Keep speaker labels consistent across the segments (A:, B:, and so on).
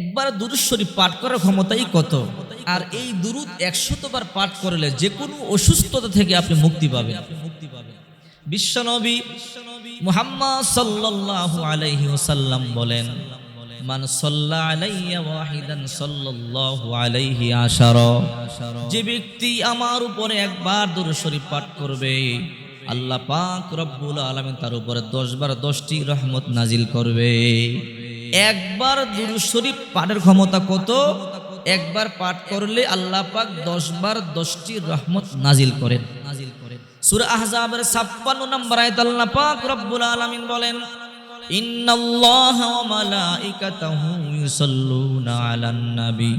A: একবার দুরূদ শরীফ পাঠ করার ক্ষমতাই কত, আর এই দুরূদ 100 বার পাঠ করলে যে কোনো অসুস্থতা থেকে আপনি মুক্তি পাবেন। বিশ্বনবী মুহাম্মদ সাল্লাল্লাহু আলাইহি ওয়াসাল্লাম বলেন, মান সাল্লা আলাইয়া ওয়াহিদান সাল্লাল্লাহু আলাইহি আশারা, যে ব্যক্তি আমার উপরে একবার দুরূদ শরীফ পাঠ করবে আল্লাহ পাক রব্বুল আলামিন তার উপরে 10 বার 10টি রহমত নাজিল করবে। একবার দুরূদ শরীফ পাঠের ক্ষমতা কত? একবার পাঠ করলে আল্লাহ পাক 10 বার 10টি রহমত নাজিল করেন। সূরা আহজাবের 56 নম্বর আয়াত আল্লাহ পাক রব্বুল আলামিন বলেন, ইন্নাল্লাহা ওয়া মালাইকাতাহু ইউসাল্লুনা আলান নবী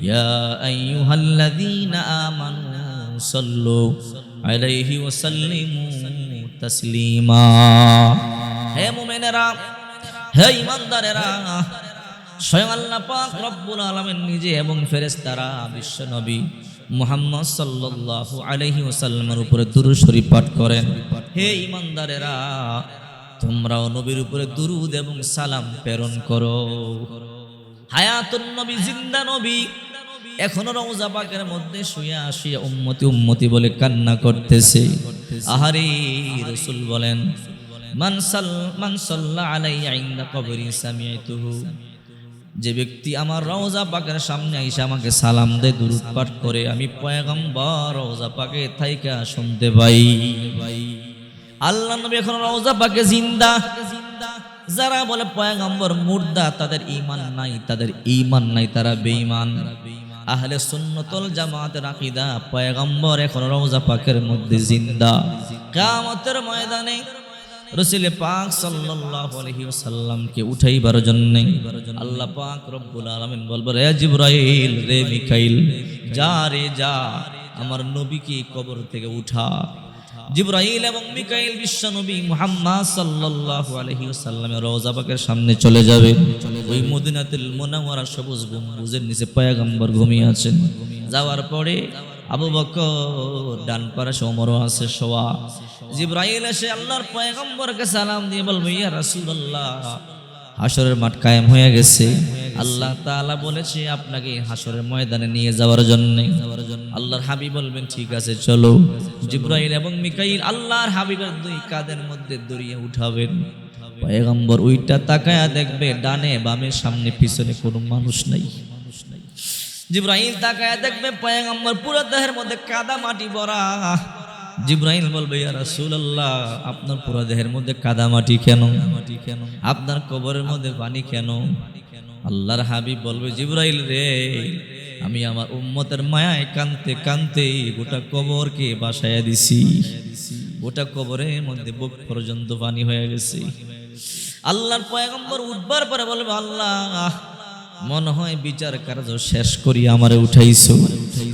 A: ইয়া আইয়ুহাল্লাযীনা আমানু সাল্লু আলাইহি ওয়া সাল্লিমু তাসলিমা। হে মুমিনেরা, হে ঈমানদারেরা, স্বয়ং আল্লাহ পাক রব্বুল আলামিন নিজে এবং ফেরেশতারা বিশ্ব নবী মুহাম্মদ সাল্লাল্লাহু আলাইহি ওয়াসাল্লামের উপরে দুরূদ শরীফ পাঠ করেন। হে ঈমানদারেরা, তোমরাও নবীর উপরে দুরূদ এবং সালাম প্রেরণ করো। হায়াতুন নবী, জিন্দা নবী এখনো রওজা পাকের মধ্যে শুয়ে আসিয়া উম্মতি উম্মতি বলে কান্না করতেছে। আহারে রাসূল বলেন, মান সাল্লা আলাইয়া ইনদা কবরি সামিআতুহু, যে ব্যক্তি আমার রওজা পাকের সামনে আইসা আমাকে সালাম দেয়, দুরূদ পাঠ করে, আমি পয়গম্বর রওজা পাকে থাইকা শুনতে পাই। আল্লাহ নবী এখন রওজা পাকে জিন্দা। যারা বলে পয়গম্বর মুর্দা, তাদের ঈমান নাই, তারা বেঈমান। আহলে সুন্নাতুল জামাতের আকীদা, পয়গম্বর এখন রওজা পাকের মধ্যে জিন্দা। কিয়ামতের ময়দানে রাসূল পাক সাল্লাল্লাহু আলাইহি ওয়াসাল্লামকে উঠাইবার জন্য আল্লাহ পাক রব্বুল আলামিন বলবে, রে জিবরাইল, রে মিকাইল, যা রে যা, আমার নবীকে কবর থেকে উঠা। জিবরাইল এবং মিকাইল বিশ্ব নবী মুহাম্মদ সাল্লাল্লাহু আলাইহি ওয়াসাল্লামের রওজা পাকের সামনে চলে যাবে। ওই মদিনাতুল মুনাওয়ারা সবুজ গম্বুজের নিচে পয়গম্বর ঘুমিয়ে আছেন। যাওয়ার পরে আবু বকর ডান পাশে, ওমর আছে শোয়া। জিবরাইল এসে আল্লাহর পয়গম্বরকে সালাম দিয়ে বলবে, ইয়া রাসূলুল্লাহ, হাসরের মাঠ কায়েম হয়ে গেছে। আল্লাহ তাআলা বলেছে আপনাকে হাসরের ময়দানে নিয়ে যাওয়ার জন্য। আল্লাহর হাবিব বলবেন, ঠিক আছে চলো। জিবরাইল এবং মিকাইল আল্লাহর হাবিবের দুই কাঁধের মধ্যে দড়িয়ে উঠাবেন। পয়গম্বর ওইটা তাকায়া দেখবে, ডানে বামে সামনে পিছনে কোনো মানুষ নাই। জিবরাইল তাকায়া দেখবে পয়গম্বর পুরো দেহের মধ্যে কাদা মাটি ভরা। জিবরাইল বলবে, ইয়া রাসূলুল্লাহ, আপনার পুরো দেহের মধ্যে কাদা মাটি কেন? আপনার কবরের মধ্যে পানি কেন? আল্লাহর হাবিব বলবে, জিবরাইল রে, আমি আমার উম্মতের মায়ায় কানতে কানতে গোটা কবরকে বাসায়া দিছি। গোটা কবরের মধ্যে বুক পর্যন্ত পানি হয়ে গেছে। আল্লাহর পয়গম্বর উঠবার পরে বলবে, আল্লাহ, মনে হয় বিচার কার্য শেষ করি আমারে উঠাইছো।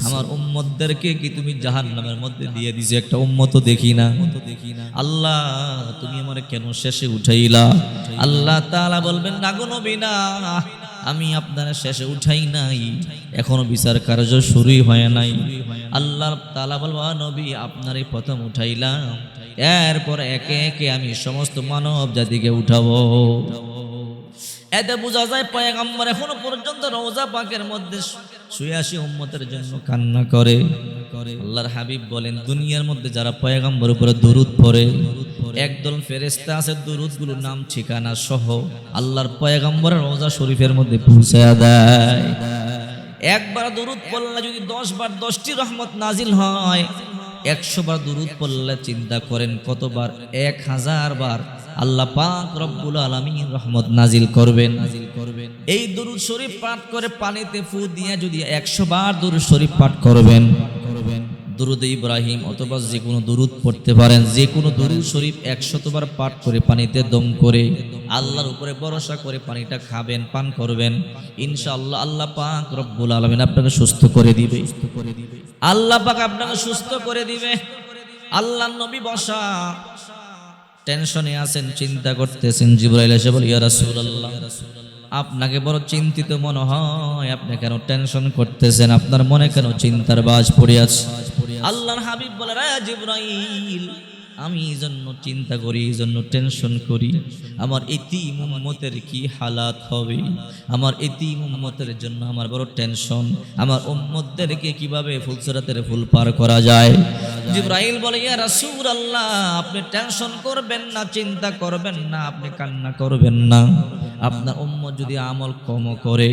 A: আমার উম্মতদেরকে কি তুমি জাহান্নামের মধ্যে দিয়ে দিছো? একটা উম্মত দেখি না। আল্লাহ, তুমি আমারে কেন শেষে উঠাইলা? আল্লাহ তাআলা বলবেন, না গো নবী, না, আমি আপনার শেষে উঠাই নাই, এখনো বিচার কার্য শুরুই হয় নাই। আল্লাহ তাআলা বলবা, নবী, আপনারই প্রথম উঠাইলাম, এরপর একে একে আমি সমস্ত মানব জাতিকে উঠাবো। এতে বোঝা যায় পয়গম্বর এখনো পর্যন্ত রওজা পাকের মধ্যে শুয়ে আসি উম্মতের জন্য কান্না করে। আল্লাহর হাবিব বলেন, দুনিয়ার মধ্যে যারা পয়গম্বর উপরে দুরূদ পড়ে, একদল ফেরেশতা আছে দুরূদগুলোর নাম ঠিকানা সহ আল্লাহর পয়গম্বরের রওজা শরীফের মধ্যে পৌঁছায়া দেয়। একবার দুরূদ পড়লে যদি 10 বার 10টি রহমত নাজিল হয়, 100 বার দুরূদ পড়লে চিন্তা করেন কতবার? 1000 বার আল্লাহ পাক রব্বুল আলামিন রহমত নাজিল করবেন। এই দুরূদ শরীফ পাঠ করে পানিতে ফু দিয়ে যদি 100 বার দুরূদ শরীফ পাঠ করবেন, দুরূদ ইব্রাহিম অথবা যে কোনো দুরূদ পড়তে পারেন, যে কোনো দুরূদ শরীফ 100 বার পাঠ করে পানিতে দম করে আল্লাহর উপরে ভরসা করে পানিটা খাবেন, পান করবেন, ইনশাআল্লাহ আল্লাহ পাক রব্বুল আলামিন আপনাকে সুস্থ করে দিবে। আল্লাহ পাক আপনাকে সুস্থ করে দিবে। আল্লাহর নবী বসা টেনশনে আছেন, চিন্তা করতেছেন। জিবরাইল এসে বলে, ইয়া রাসূলুল্লাহ, আপনাকে বড় চিন্তিত মনে হয়, আপনি কেন টেনশন করতেছেন? আপনার মনে কেন চিন্তার বাজ পড়ে আছে? আল্লাহর হাবিব বলে, রে জিবরাইল, আমি এই জন্য চিন্তা করি, এই জন্য টেনশন করি, আমার এতিম উম্মতের কি হালাত হবে। আমার এতিম উম্মতের জন্য আমার বড় টেনশন, আমার উম্মতদেরকে কিভাবে ফুলসিরাতের ফুল পার করা যায়। জিবরাইল বলে, ইয়া রাসূলুল্লাহ, আপনি টেনশন করবেন না, চিন্তা করবেন না, আপনি কান্না করবেন না। আপনার উম্মত যদি আমল কম করে,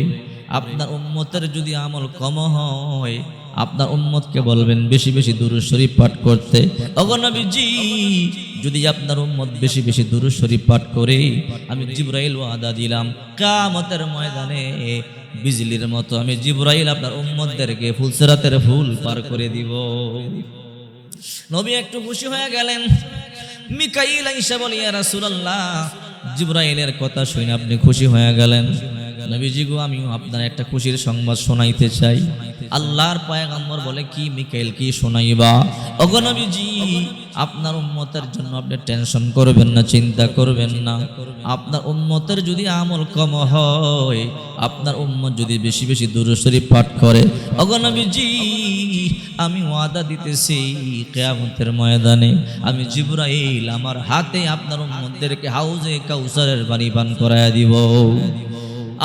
A: আপনার উম্মতের যদি আমল কম হয়, আপনার উম্মতকে বলবেন বেশি বেশি দুরূদ শরীফ পাঠ করতে। ওগো নবীজি, যদি আপনার উম্মত বেশি বেশি দুরূদ শরীফ পাঠ করে, আমি জিবরাইল ওয়াদা দিলাম কিয়ামতের ময়দানে বিজলির মতো আমি জিবরাইল আপনার উম্মতদেরকে ফুলসিরাতের ফুল পার করে দিব। নবী একটু খুশি হয়ে গেলেন। মিকাইল আইসা বলে, ইয়া রাসূলুল্লাহ, জিবরাইলের কথা শুনে আপনি খুশি হয়ে গেলেন। নবীজি গো, আমিও আপনার একটা খুশির সংবাদ শোনাইতে চাই। আল্লাহর পয়গম্বর বলে, কি মিকাইল, কি শোনাইবা? ওগো নবীজি, আপনার উম্মতের জন্য আপনি টেনশন করবেন না, চিন্তা করবেন না। আপনার উম্মতের যদি আমল কম হয়, আপনার উম্মত যদি বেশি বেশি দুরূদ শরীফ পাঠ করে, ওগো নবীজি, আমি ওয়াদা দিতেছি কিয়ামতের ময়দানে আমি জিবরাইল আমার হাতে আপনার উম্মতদেরকে হাউজে কাউসারের পানি পান করায়া দিব।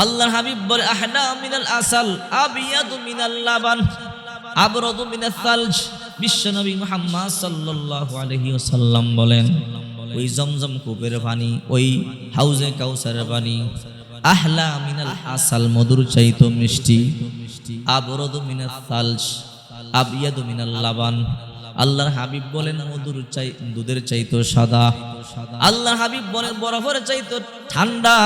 A: আল্লাহর হাবিব বলে, আহনা মিনাল আসাল আবিয়াদু মিনাল লাবান আবরাদু মিনাস সালজ। বিশ্বনবী মুহাম্মদ সাল্লাল্লাহু আলাইহি ওয়াসাল্লাম বলেন, ওই জমজম কূপের পানি, ওই হাউজে কাউসারের পানি আহলা মিনাল আসাল, মধুর চাইতো মিষ্টি, আবরাদু মিনাস সালজ আবিয়াদু মিনাল লাবান। আল্লাহর হাবিব বলেন, মধুর চাই দুধের চাইতো সাদা। আল্লাহর হাবিব বলেন, বরফের চাইতো ঠান্ডা।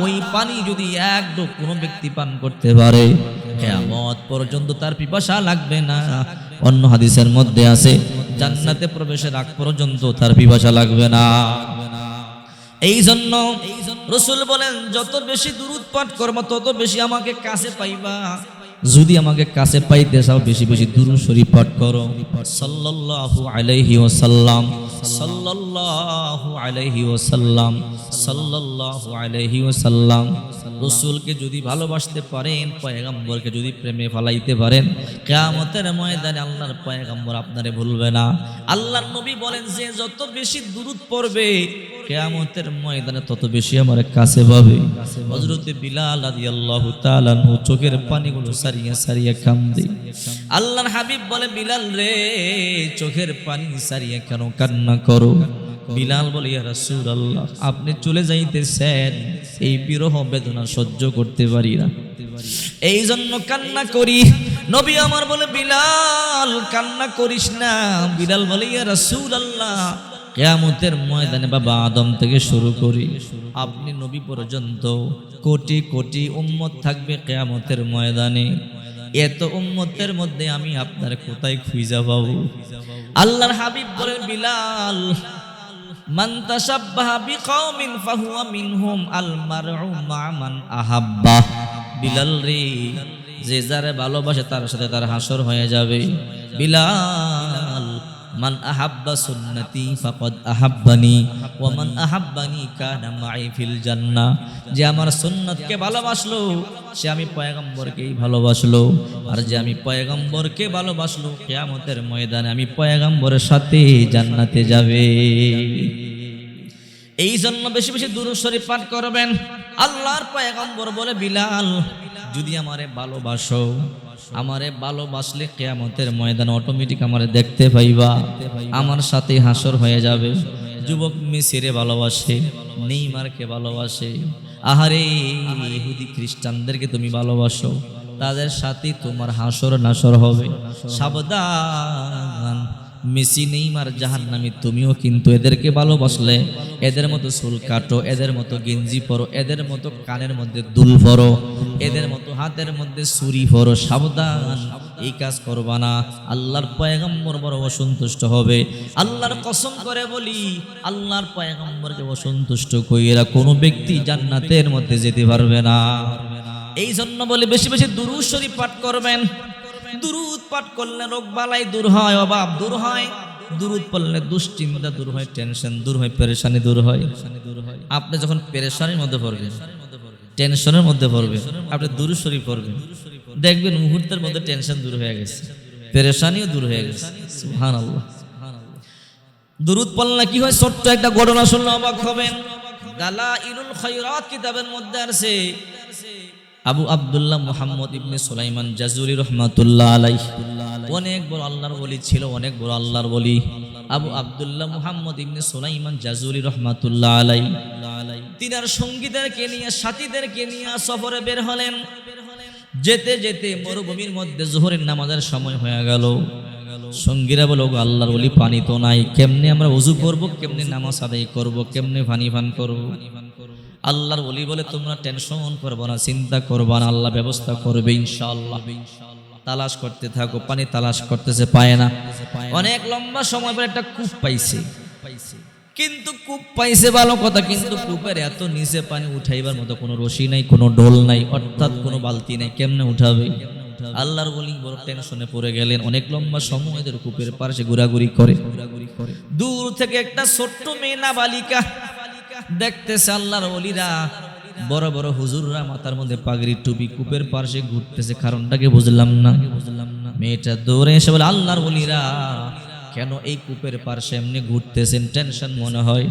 A: ওই পানি যদি এক ঢোক কোনো ব্যক্তি পান করতে পারে, কিয়ামত পর্যন্ত তার পিপাসা লাগবে না। অন্য হাদিসের মধ্যে আছে, জান্নাতে প্রবেশের আগ পর্যন্ত তার পিপাসা লাগবে না। এই জন্য রাসূল বলেন, যত বেশি দুরূদ পাঠ করবা তত বেশি আমাকে কাছে পাইবা। যদি আমাকে কাছে পাইতে চাও, বেশি বেশি দুরূদ শরীফ পাঠ করো। সাল্লাল্লাহু আলাইহি ওয়াসাল্লাম, সাল্লাল্লাহু আলাইহি ওয়াসাল্লাম, সাল্লাল্লাহু আলাইহি ওয়াসাল্লাম। রাসূলকে যদি ভালোবাসতে পারেন, পয়গম্বরকে যদি প্রেমে ফলাইতে পারেন, কিয়ামতের ময়দানে আল্লাহর পয়গম্বর আপনারে ভুলবে না। আল্লাহর নবী বলেন যে যত বেশি দুরূদ পড়বে, কিয়ামতের ময়দানে তত বেশি আমার কাছে পাবে। হযরত বিলাল রাদিয়াল্লাহু তাআলা আনহু চোখের পানিগুলো সারিয়া সারিয়া কান্দে। আল্লাহর হাবিব বলে, বিলাল রে, চোখের পানি সারিয়া কেন কান্না করো? বিলাল বলে, ইয়া রাসূলুল্লাহ, আপনি চলে যাইতেছেন, এই বিরহ বেদনা সহ্য করতে পারি না, এই জন্য কান্না করি। নবী আমার বলে, বিলাল কান্না করিস না। বিলাল বলে, ইয়া রাসূলুল্লাহ, কিয়ামতের ময়দানে বাবা আদম থেকে শুরু করি আপনি নবী পর্যন্ত কোটি কোটি উম্মত থাকবে কিয়ামতের ময়দানে। এত উম্মতের মধ্যে আমি আপনার কোথায় খুঁজে পাবো? আল্লাহর হাবিব বলেন, বিলাল, মান তাশাব্বাহা বিকওমিন ফাহুয়া মিনহুম, আল মারউ মা মান আহাব্বা। বিলাল রে, যে যারে ভালোবাসে তার সাথে তার হাসর হয়ে যাবে। বিলাল, মান আহাব্বা সুন্নতি ফাকাদ আহাব্বানি ওয়া মান আহাব্বানি কানা মাই ফিল জান্নাহ। যে আমার সুন্নতকে ভালোবাসলো সে আমি পয়গম্বরকেই ভালোবাসলো, আর যে আমি পয়গম্বরকে ভালোবাসলো কিয়ামতের ময়দানে আমি পয়গম্বরের সাথে জান্নাতে যাবে। এই জন্য বেশি বেশি দুরূদ শরীফ পাঠ করবেন। আল্লাহর পয়গম্বর বলে, বিলাল, যদি আমারে ভালোবাসো, আমারে ভালোবাসলে কিয়ামতের ময়দানে অটোমেটিক আমারে দেখতে পাইবা, আমার সাথে হাসর হয়ে যাবে। যুবক মেসিরে ভালোবাসে, নেইমারকে ভালোবাসে, আহারে ইহুদি খ্রিস্টানদেরকে তুমি ভালোবাসো, তাদের সাথে তোমার হাসর নাসর হবে। সাবধান, মেসি নেইমার জাহান্নামী, তুমিও কিন্তু এদেরকে ভালোবাসলে এদের মতো চুল কাটো, এদের মতো গেঞ্জি পরো, এদের মতো কানের মধ্যে দুল পরো, এদের মতো হাতের মধ্যে ছুরি পরো। সাবধান, এই কাজ করবা না, আল্লাহর পয়গম্বর বড় অসন্তুষ্ট হবে। আল্লাহর কসম করে বলি, আল্লাহর পয়গম্বরকে অসন্তুষ্ট কইরা কোনো ব্যক্তি জান্নাতের মধ্যে যেতে পারবে না। এই জন্য বলে বেশি বেশি দুরূদ শরীফ পাঠ করবেন। দুরূদ পাঠ করলে রোগ বালাই দূর হয়, অভাব দূর হয়। দুরূদ পড়লে দুশ্চিন্তা দূর হয়, টেনশন দূর হয়, পেরেশানি দূর হয়। আপনি যখন পেরেশানির মধ্যে পড়বেন, টেনশনের মধ্যে পড়বেন, আপনি দুরূদ শরীফ পড়বেন, দেখবেন মুহূর্তের মধ্যে টেনশন দূর হয়ে গেছে, পেরেশানিও দূর হয়ে গেছে। সুবহানাল্লাহ। দুরূদ পড়লে কি হয়? ছোট্ট একটা ঘটনা শুনলে অবাক হবেন। দালাইলুল খায়রাত কিতাবের মধ্যে আছে আবু আব্দুল্লাহ মুহাম্মদ ইবনে সুলাইমান জাজুলি রাহমাতুল্লাহ আলাইহি অনেক বড় আল্লাহর ওলি ছিল, অনেক বড় আল্লাহর ওলি। আবু আব্দুল্লাহ মুহাম্মদ ইবনে সুলাইমান জাজুলি রাহমাতুল্লাহ আলাইহি তিনার সঙ্গীদেরকে নিয়ে, সাথীদেরকে নিয়ে সফরে বের হলেন। যেতে যেতে মরুভূমির মধ্যে যোহরের নামাজের সময় হয়ে গেল। সঙ্গীরা বলো, আল্লাহর ওলি পানি তো নাই, কেমনে আমরা ওযু করব, কেমনে নামাজ আদায় করব, কেমনে পানি পান করব? আল্লাহর ওলি বলে, তোমরা টেনশন করবে না, চিন্তা করবে না, আল্লাহ ব্যবস্থা করবে ইনশাআল্লাহ। তালাশ করতে থাকো, পানি তালাশ করতেছে, পায় না। অনেক লম্বা সময় পর একটা কূপ পাইছে। কিন্তু কূপ পাইছে ভালো কথা, কিন্তু কূপের এত নিচে পানি উঠাইবার মতো কোনো রশি নাই, কোনো ঢোল নাই, অর্থাৎ কোনো বালতি নাই, কেমনে উঠাবে? আল্লাহর ওলি বড় টেনশনে পড়ে গেলেন। অনেক লম্বা সময় ধরে কূপের পাশে ঘোরাঘুরি করে। দূর থেকে একটা ছোট্ট মেয়ে নাবালিকা দেখতেছে আল্লাহর ওলিরা, বড় বড় হুজুররা মাথার মধ্যে পাগড়ি টুপি কূপের পাশে ঘুরতেছে। কারণটাকে বুঝলাম না। মেয়েটা দৌড়ে এসে বলে, আল্লাহর ওলিরা কেন এই কূপের পাশে এমনি ঘুরতেছেন? টেনশন মনে হয়।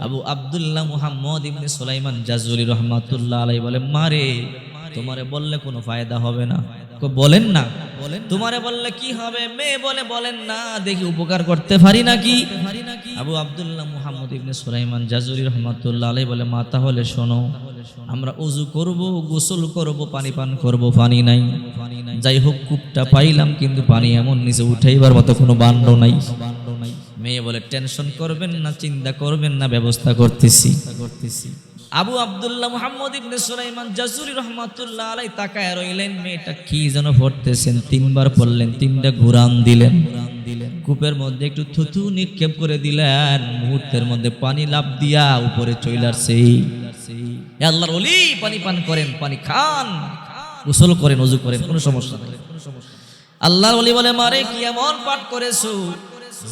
A: আবু আব্দুল্লাহ মুহাম্মদ ইবনে সুলাইমান জাজুলি রাহমাতুল্লাহ আলাইহি বলে, মারে তোমারে বললে কোনো ফায়দা হবে না। বলেন না, তোমারে বললে কি হবে? মেয়ে বলে, বলেন না, দেখি উপকার করতে পারি নাকি। আবু আব্দুল্লাহ মুহাম্মদ ইবনে সুলাইমান জাজুলি রাহমাতুল্লাহ আলাইহি বলে, মা তাহলে শোনো, আমরা ওযু করব, গোসল করব, পানি পান করব, পানি নাই। যাই হোক, কূপটা পাইলাম, কিন্তু পানি এমন নিচে উঠাইবার মতো কোনো বান্ড নাই। মেয়ে বলে, টেনশন করবেন না, চিন্তা করবেন না, ব্যবস্থা করতেছি। আবু আব্দুল্লাহ মুহাম্মদ ইবনে সুলাইমান জাজুলি রাহমাতুল্লাহ আলাইহি তাকায় রইলেন। মেয়েটা কি যেন পড়তেছেন, তিনবার পড়লেন, তিনটা ঘুরান দিলেন। কূপের মধ্যে একটু থুতু নিক্ষেপ করে দিলেন, মুহূর্তের মধ্যে পানি লাফ দিয়া উপরে চলে আসছে। আল্লাহর ওলি পানি পান করেন, পানি খান, গোসল করেন, ওযু করেন, কোনো সমস্যা নেই। আল্লাহর ওলি বলে, মারে কি এমন পাঠ করেছো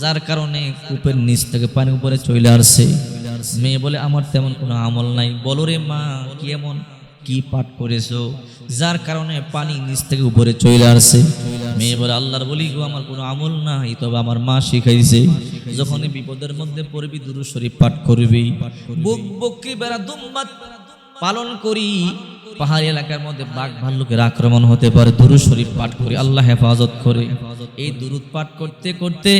A: যার কারণে কূপের নিচ থেকে পানি উপরে চলে আসছে? মেয়ে বলে, আমার তেমন কোনো আমল নাই। বলো রে মা, কি এমন কি পাঠ করেছো যার কারণে পানি নিচ থেকে উপরে চলে আসছে? মেয়ে বলে, আল্লাহর ওলি গো, আমার কোনো আমল নাই, তবে আমার মা শিখাইছে, যখনই বিপদের মধ্যে পড়বি দুরূদ শরীফ পাঠ করবি। বকরি বেড়া দুম্বাত পালন করি, পাহাড়ি এলাকার মধ্যে বাঘ ভাল্লুকের আক্রমণ হতে পারে, দুরূদ শরীফ পাঠ করি, আল্লাহ হেফাজত করে। এই দুরূদ পাঠ করতে করতে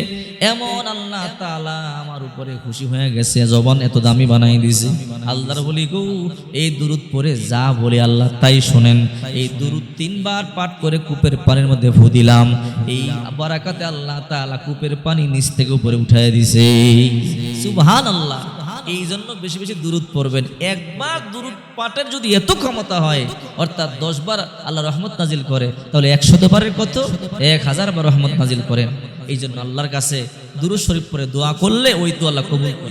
A: এমন আল্লাহ তাআলা আমার উপরে খুশি হয়ে গেছে, জবান এত দামি বানাই দিয়েছে। আল্লাহর বলি গো, এই দুরূদ পড়ে যা বলে আল্লাহ তাই শোনেন। এই দুরূদ 3 বার পাঠ করে কূপের পানির মধ্যে ফু দিলাম, এই বারাকাতে আল্লাহ তাআলা কূপের পানি নিচ থেকে উপরে উঠায় দিয়েছে। সুবহানাল্লাহ। এই জন্য বেশি বেশি দুরূদ পড়বেন। একবার দুরূদ পাঠের যদি এত ক্ষমতা হয়, অর্থাৎ 10 বার আল্লাহ রহমত নাজিল করে, তাহলে 100 বারের কত? 1000 বার রহমত নাজিল করেন। এই জন্য আল্লাহর কাছে দুরূদ শরীফ পড়ে দোয়া করলে ওই তো আল্লাহ কবুল করে।